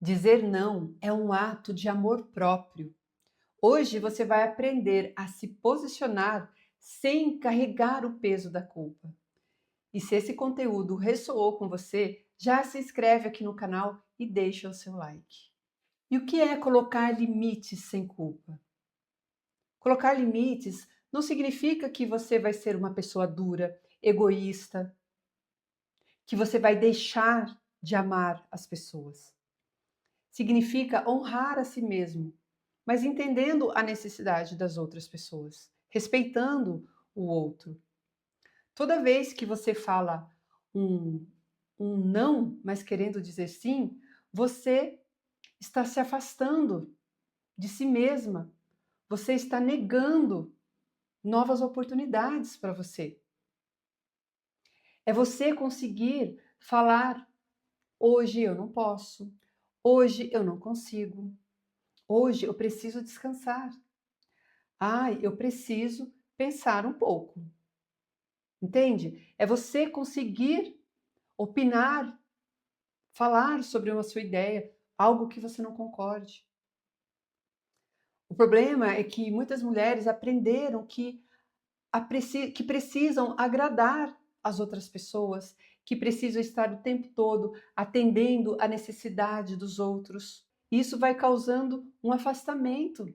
Dizer não é um ato de amor próprio. Hoje você vai aprender a se posicionar sem carregar o peso da culpa. E se esse conteúdo ressoou com você, já se inscreve aqui no canal e deixa o seu like. E o que é colocar limites sem culpa? Colocar limites não significa que você vai ser uma pessoa dura, egoísta, que você vai deixar de amar as pessoas. Significa honrar a si mesmo, mas entendendo a necessidade das outras pessoas, respeitando o outro. Toda vez que você fala um, um não, mas querendo dizer sim, você está se afastando de si mesma, você está negando novas oportunidades para você. É você conseguir falar: hoje eu não posso, hoje eu não consigo, hoje eu preciso descansar. Ai, eu preciso pensar um pouco. Entende? É você conseguir opinar, falar sobre uma sua ideia, algo que você não concorde. O problema é que muitas mulheres aprenderam que precisam agradar as outras pessoas, que precisam estar o tempo todo atendendo a necessidade dos outros. Isso vai causando um afastamento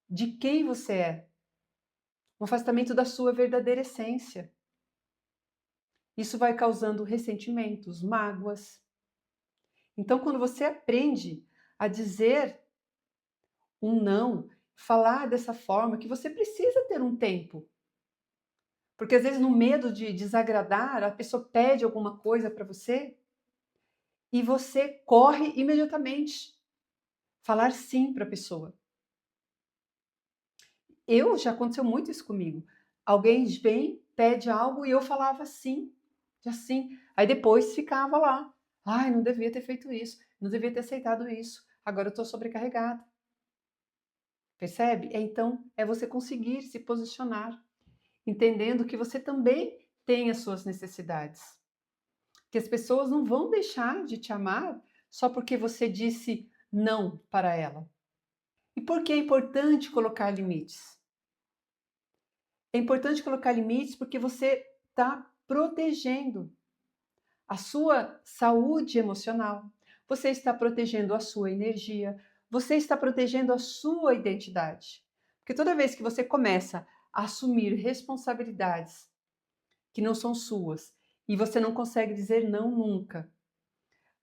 de quem você é, um afastamento da sua verdadeira essência. Isso vai causando ressentimentos, mágoas. Então, quando você aprende a dizer um não, falar dessa forma, que você precisa ter um tempo. Porque às vezes, no medo de desagradar, a pessoa pede alguma coisa para você e você corre imediatamente falar sim para a pessoa. Já aconteceu muito isso comigo. Alguém vem, pede algo e eu falava sim, já sim. Aí depois ficava lá. Ai, não devia ter feito isso, não devia ter aceitado isso. Agora eu estou sobrecarregada. Percebe? Então, é você conseguir se posicionar, entendendo que você também tem as suas necessidades. Que as pessoas não vão deixar de te amar só porque você disse não para ela. E por que é importante colocar limites? É importante colocar limites porque você está protegendo a sua saúde emocional, você está protegendo a sua energia, você está protegendo a sua identidade. Porque toda vez que você começa a assumir responsabilidades que não são suas e você não consegue dizer não nunca,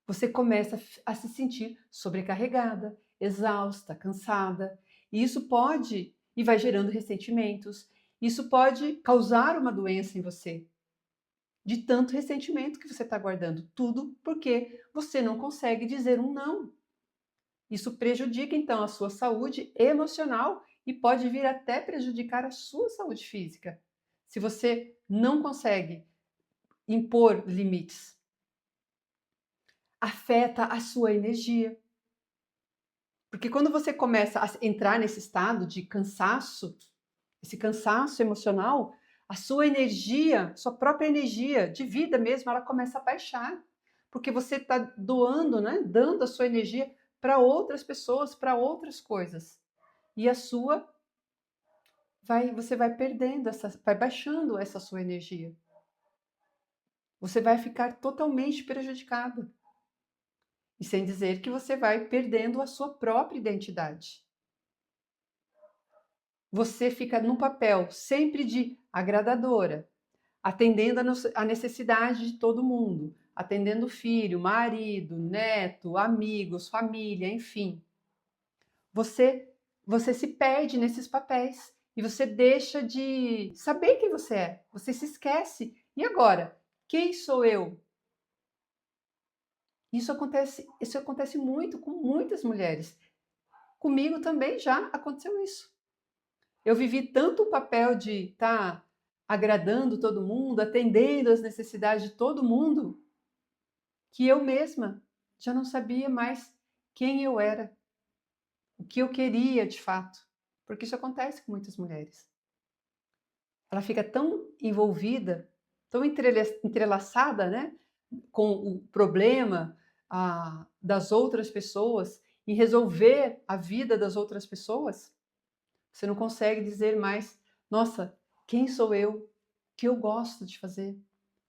você começa a se sentir sobrecarregada, exausta, cansada. E isso pode e vai gerando ressentimentos. Isso pode causar uma doença em você, de tanto ressentimento que você está guardando. Tudo porque você não consegue dizer um não. Isso prejudica, então, a sua saúde emocional e pode vir até prejudicar a sua saúde física. Se você não consegue impor limites, afeta a sua energia. Porque quando você começa a entrar nesse estado de cansaço, esse cansaço emocional, a sua energia, sua própria energia de vida mesmo, ela começa a baixar. Porque você está doando, né? Dando a sua energia para outras pessoas, para outras coisas. E a sua você vai perdendo vai baixando essa sua energia. Você vai ficar totalmente prejudicada. E sem dizer que você vai perdendo a sua própria identidade. Você fica num papel sempre de agradadora, atendendo a necessidade de todo mundo, atendendo filho, marido, neto, amigos, família, enfim. Você se perde nesses papéis e você deixa de saber quem você é. Você se esquece. E agora? Quem sou eu? Isso acontece muito com muitas mulheres. Comigo também já aconteceu isso. Eu vivi tanto o papel de estar agradando todo mundo, atendendo às necessidades de todo mundo, que eu mesma já não sabia mais quem eu era, o que eu queria de fato, porque isso acontece com muitas mulheres. Ela fica tão envolvida, tão entrelaçada, né, com o problema, das outras pessoas, em resolver a vida das outras pessoas, você não consegue dizer mais, nossa, quem sou eu? O que eu gosto de fazer?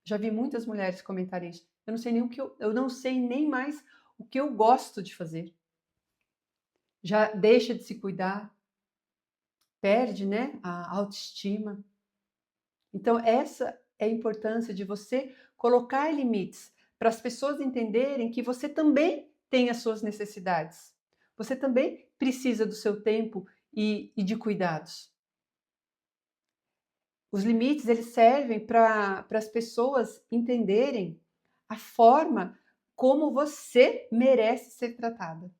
Já vi muitas mulheres comentarem isso. Eu não sei nem eu não sei nem mais o que eu gosto de fazer. Já deixa de se cuidar, perde, né, a autoestima. Então essa é a importância de você colocar limites para as pessoas entenderem que você também tem as suas necessidades. Você também precisa do seu tempo e de cuidados. Os limites eles servem para as pessoas entenderem a forma como você merece ser tratada.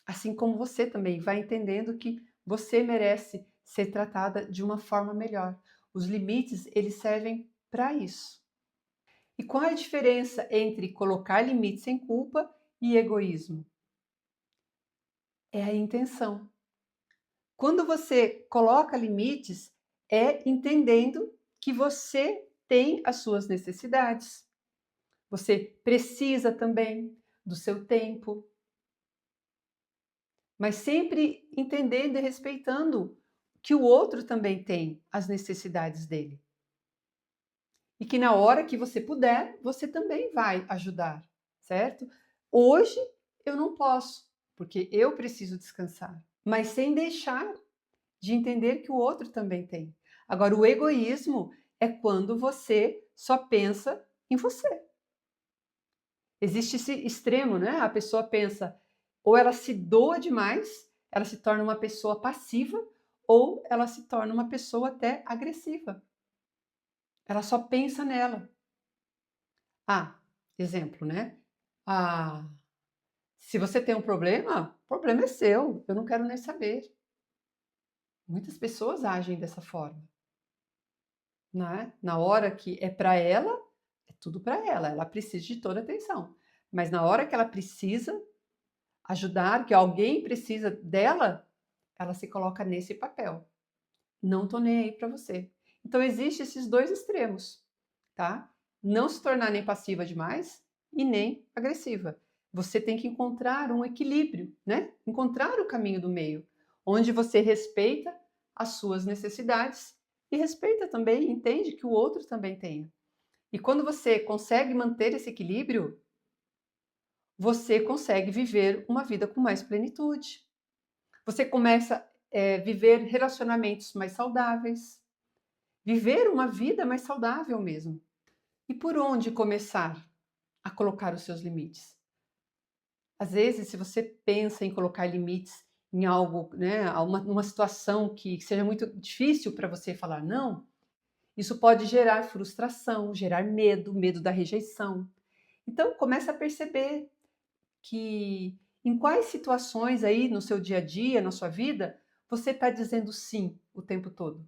Assim como você também vai entendendo que você merece ser tratada de uma forma melhor. Os limites, eles servem para isso. E qual é a diferença entre colocar limites sem culpa e egoísmo? É a intenção. Quando você coloca limites, é entendendo que você tem as suas necessidades. Você precisa também do seu tempo, mas sempre entendendo e respeitando que o outro também tem as necessidades dele. E que na hora que você puder, você também vai ajudar, certo? Hoje eu não posso, porque eu preciso descansar, mas sem deixar de entender que o outro também tem. Agora, o egoísmo é quando você só pensa em você. Existe esse extremo, né? A pessoa pensa, ou ela se doa demais, ela se torna uma pessoa passiva, ou ela se torna uma pessoa até agressiva. Ela só pensa nela. Exemplo, né? Ah, se você tem um problema, o problema é seu, eu não quero nem saber. Muitas pessoas agem dessa forma, né? Na hora que é para ela, é tudo para ela, ela precisa de toda a atenção. Mas na hora que ela precisa ajudar, que alguém precisa dela, ela se coloca nesse papel. Não tô nem aí para você. Então existem esses dois extremos, tá? Não se tornar nem passiva demais e nem agressiva. Você tem que encontrar um equilíbrio, né? Encontrar o caminho do meio, onde você respeita as suas necessidades e respeita também, entende que o outro também tenha. E quando você consegue manter esse equilíbrio, você consegue viver uma vida com mais plenitude. Você começa a viver relacionamentos mais saudáveis, viver uma vida mais saudável mesmo. E por onde começar a colocar os seus limites? Às vezes, se você pensa em colocar limites em algo, né, numa situação que seja muito difícil para você falar não, isso pode gerar frustração, gerar medo, medo da rejeição. Então, comece a perceber que em quais situações aí no seu dia a dia, na sua vida, você está dizendo sim o tempo todo.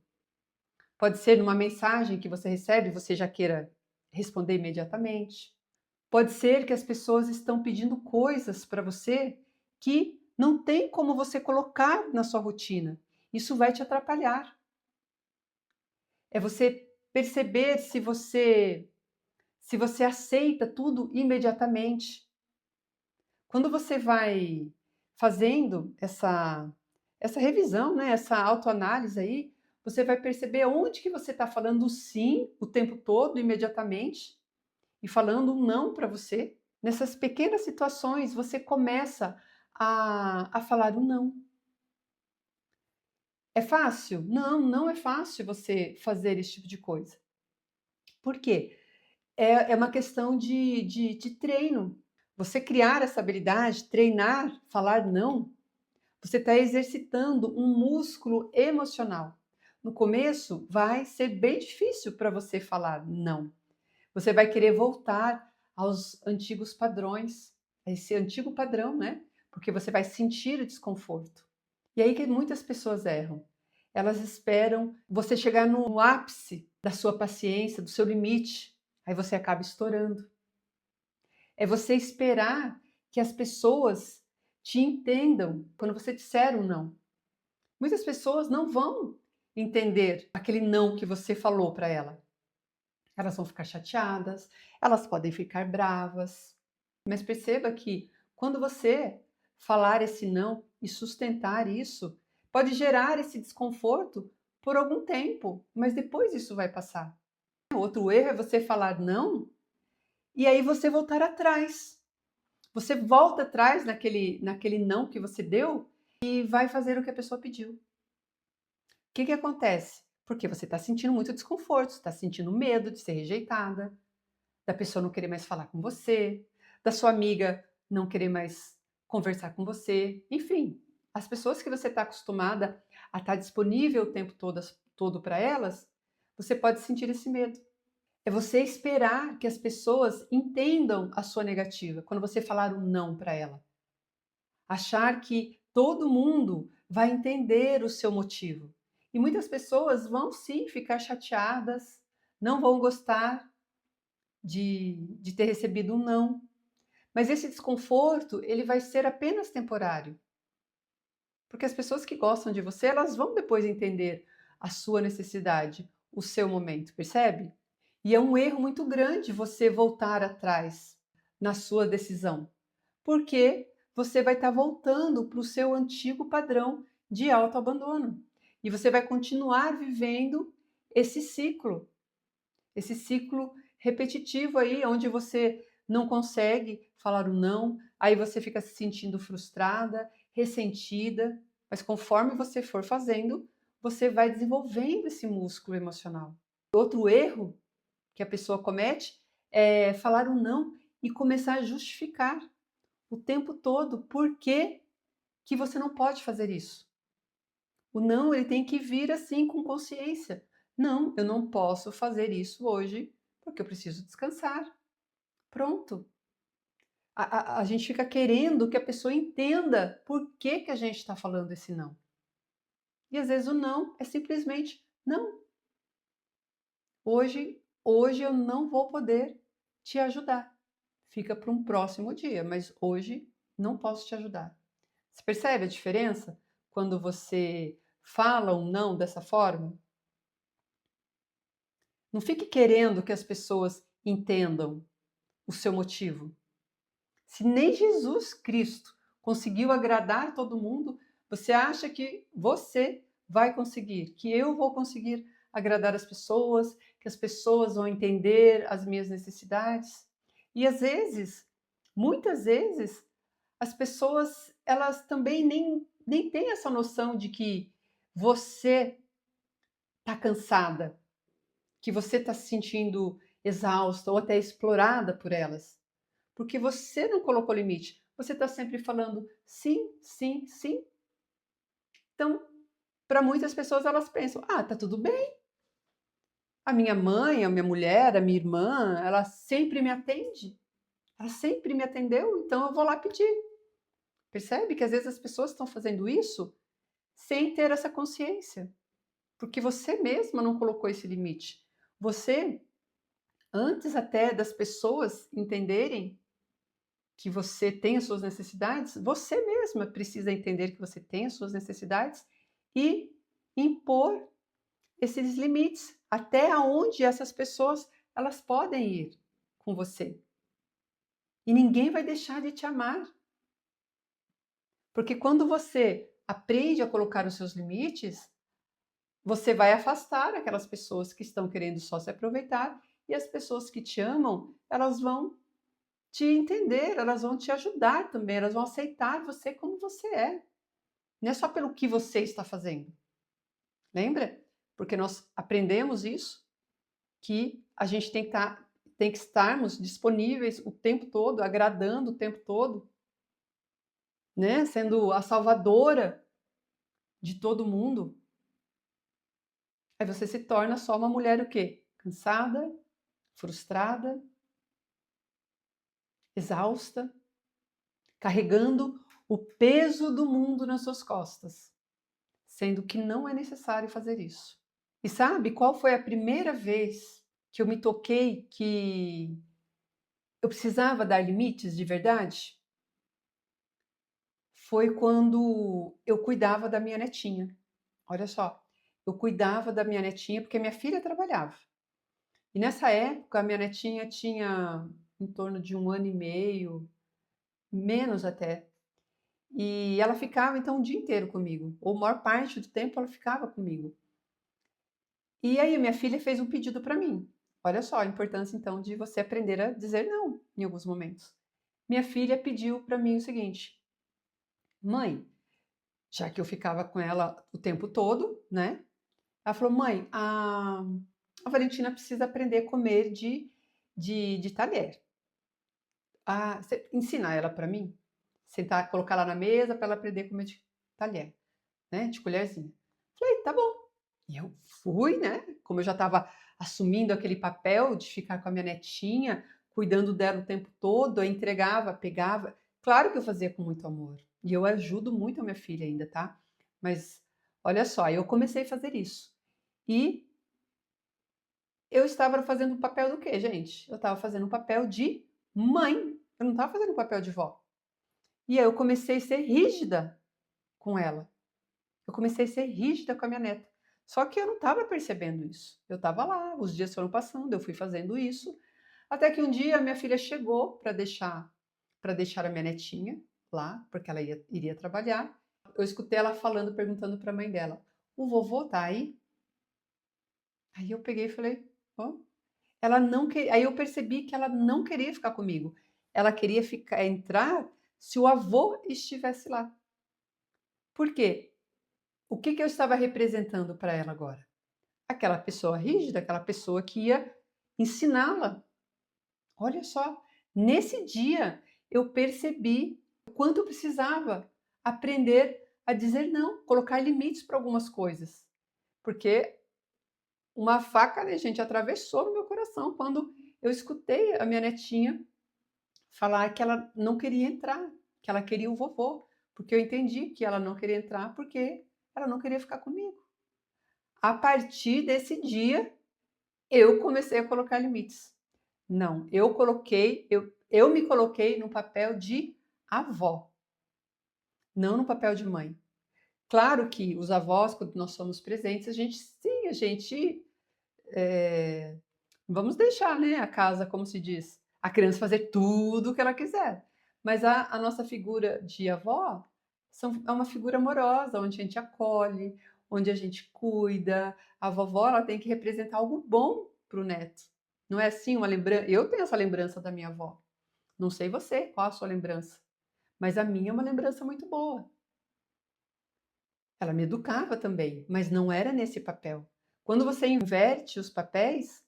Pode ser numa mensagem que você recebe e você já queira responder imediatamente. Pode ser que as pessoas estão pedindo coisas para você que não tem como você colocar na sua rotina. Isso vai te atrapalhar. É você perceber se você aceita tudo imediatamente. Quando você vai fazendo essa revisão, né, essa autoanálise aí, você vai perceber onde que você está falando sim o tempo todo, imediatamente, e falando um não para você. Nessas pequenas situações, você começa a falar um não. É fácil? Não, não é fácil você fazer esse tipo de coisa. Por quê? É uma questão de treino. Você criar essa habilidade, treinar, falar não, você está exercitando um músculo emocional. No começo, vai ser bem difícil para você falar não. Você vai querer voltar aos antigos padrões, a esse antigo padrão, né? Porque você vai sentir o desconforto. E aí que muitas pessoas erram. Elas esperam você chegar no ápice da sua paciência, do seu limite, aí você acaba estourando. É você esperar que as pessoas te entendam quando você disser um não. Muitas pessoas não vão entender aquele não que você falou para ela. Elas vão ficar chateadas, elas podem ficar bravas. Mas perceba que quando você falar esse não e sustentar isso, pode gerar esse desconforto por algum tempo, mas depois isso vai passar. Outro erro é você falar não e aí você voltar atrás. Você volta atrás naquele não que você deu e vai fazer o que a pessoa pediu. O que acontece? Porque você está sentindo muito desconforto, está sentindo medo de ser rejeitada, da pessoa não querer mais falar com você, da sua amiga não querer mais conversar com você. Enfim, as pessoas que você está acostumada a estar disponível o tempo todo para elas, você pode sentir esse medo. É você esperar que as pessoas entendam a sua negativa quando você falar um não para ela. Achar que todo mundo vai entender o seu motivo. E muitas pessoas vão sim ficar chateadas, não vão gostar de ter recebido um não. Mas esse desconforto, ele vai ser apenas temporário. Porque as pessoas que gostam de você, elas vão depois entender a sua necessidade, o seu momento, percebe? E é um erro muito grande você voltar atrás na sua decisão, porque você vai estar voltando para o seu antigo padrão de autoabandono. E você vai continuar vivendo esse ciclo repetitivo aí, onde você não consegue falar o não, aí você fica se sentindo frustrada, ressentida, mas conforme você for fazendo, você vai desenvolvendo esse músculo emocional. Outro erro que a pessoa comete é falar um não e começar a justificar o tempo todo por que você não pode fazer isso. O não, ele tem que vir assim com consciência. Não, eu não posso fazer isso hoje porque eu preciso descansar. Pronto. A gente fica querendo que a pessoa entenda por que a gente está falando esse não. E às vezes o não é simplesmente não. Hoje eu não vou poder te ajudar. Fica para um próximo dia, mas hoje não posso te ajudar. Você percebe a diferença quando você fala um não dessa forma? Não fique querendo que as pessoas entendam o seu motivo. Se nem Jesus Cristo conseguiu agradar todo mundo, você acha que você vai conseguir, que eu vou conseguir agradar as pessoas, que as pessoas vão entender as minhas necessidades? E às vezes, muitas vezes, as pessoas, elas também nem têm essa noção de que você está cansada, que você está se sentindo exausta ou até explorada por elas. Porque você não colocou limite. Você está sempre falando sim, sim, sim. Então, para muitas pessoas, elas pensam: ah, tá tudo bem. A minha mãe, a minha mulher, a minha irmã, ela sempre me atende. Ela sempre me atendeu, então eu vou lá pedir. Percebe que às vezes as pessoas estão fazendo isso sem ter essa consciência. Porque você mesma não colocou esse limite. Você, antes até das pessoas entenderem que você tem as suas necessidades, você mesma precisa entender que você tem as suas necessidades e impor esses limites até onde essas pessoas elas podem ir com você. E ninguém vai deixar de te amar. Porque quando você aprende a colocar os seus limites, você vai afastar aquelas pessoas que estão querendo só se aproveitar e as pessoas que te amam, elas vão te entender, elas vão te ajudar também, elas vão aceitar você como você é. Não é só pelo que você está fazendo. Lembra? Porque nós aprendemos isso, que a gente tem que estarmos disponíveis o tempo todo, agradando o tempo todo, né? Sendo a salvadora de todo mundo. Aí você se torna só uma mulher o quê? Cansada, frustrada, exausta, carregando o peso do mundo nas suas costas, sendo que não é necessário fazer isso. E sabe qual foi a primeira vez que eu me toquei que eu precisava dar limites de verdade? Foi quando eu cuidava da minha netinha. Olha só, eu cuidava da minha netinha porque minha filha trabalhava. E nessa época, a minha netinha tinha em torno de 1 ano e meio, menos até. E ela ficava então o dia inteiro comigo, ou a maior parte do tempo ela ficava comigo. E aí a minha filha fez um pedido para mim. Olha só a importância então de você aprender a dizer não em alguns momentos. Minha filha pediu para mim o seguinte: "Mãe", já que eu ficava com ela o tempo todo, né? Ela falou: "Mãe, a Valentina precisa aprender a comer de talher. Ah, você ensina ela para mim? Sentar, colocar lá na mesa para ela aprender a comer de talher, né? De colherzinha." Falei: "Tá bom." E eu fui, né? Como eu já estava assumindo aquele papel de ficar com a minha netinha, cuidando dela o tempo todo, eu entregava, pegava. Claro que eu fazia com muito amor. E eu ajudo muito a minha filha ainda, tá? Mas olha só, eu comecei a fazer isso. E eu estava fazendo o papel do quê, gente? Eu estava fazendo o papel de mãe. Eu não estava fazendo o papel de vó. E aí eu comecei a ser rígida com ela. Eu comecei a ser rígida com a minha neta. Só que eu não estava percebendo isso. Eu estava lá, os dias foram passando, eu fui fazendo isso, até que um dia a minha filha chegou para deixar a minha netinha lá, porque ela iria trabalhar. Eu escutei ela falando, perguntando para a mãe dela: "O vovô tá aí?" Aí eu peguei e falei: "Ó." Ela não que... Aí eu percebi que ela não queria ficar comigo. Ela queria entrar se o avô estivesse lá. Por quê? O que eu estava representando para ela agora? Aquela pessoa rígida, aquela pessoa que ia ensiná-la. Olha só, nesse dia eu percebi o quanto eu precisava aprender a dizer não, colocar limites para algumas coisas. Porque uma faca, né, gente, atravessou no meu coração quando eu escutei a minha netinha falar que ela não queria entrar, que ela queria o vovô, porque eu entendi que ela não queria entrar porque ela não queria ficar comigo. A partir desse dia, eu comecei a colocar limites. Não, eu me coloquei no papel de avó, não no papel de mãe. Claro que os avós, quando nós somos presentes, a gente vamos deixar, né, a casa, como se diz, a criança fazer tudo o que ela quiser. Mas a nossa figura de avó é uma figura amorosa, onde a gente acolhe, onde a gente cuida. A vovó ela tem que representar algo bom para o neto. Não é assim uma lembrança? Eu tenho essa lembrança da minha avó. Não sei você, qual a sua lembrança? Mas a minha é uma lembrança muito boa. Ela me educava também, mas não era nesse papel. Quando você inverte os papéis,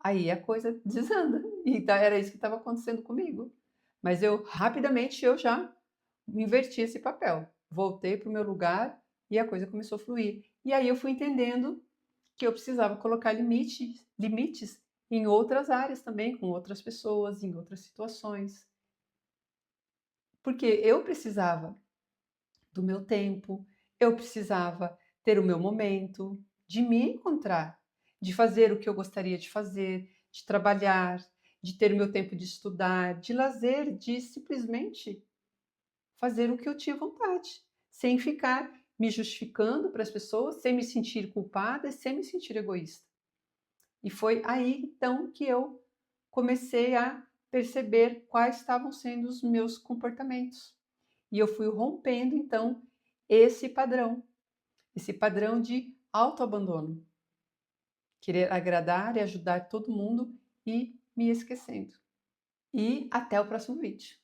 aí a coisa desanda. E era isso que estava acontecendo comigo. Mas rapidamente eu já inverti esse papel. Voltei para o meu lugar e a coisa começou a fluir. E aí eu fui entendendo que eu precisava colocar limites em outras áreas também, com outras pessoas, em outras situações. Porque eu precisava do meu tempo, eu precisava ter o meu momento, de me encontrar, de fazer o que eu gostaria de fazer, de trabalhar, de ter o meu tempo de estudar, de lazer, de simplesmente fazer o que eu tinha vontade, sem ficar me justificando para as pessoas, sem me sentir culpada, sem me sentir egoísta. E foi aí então que eu comecei a perceber quais estavam sendo os meus comportamentos. E eu fui rompendo então esse padrão de autoabandono, querer agradar e ajudar todo mundo e me esquecendo. E até o próximo vídeo.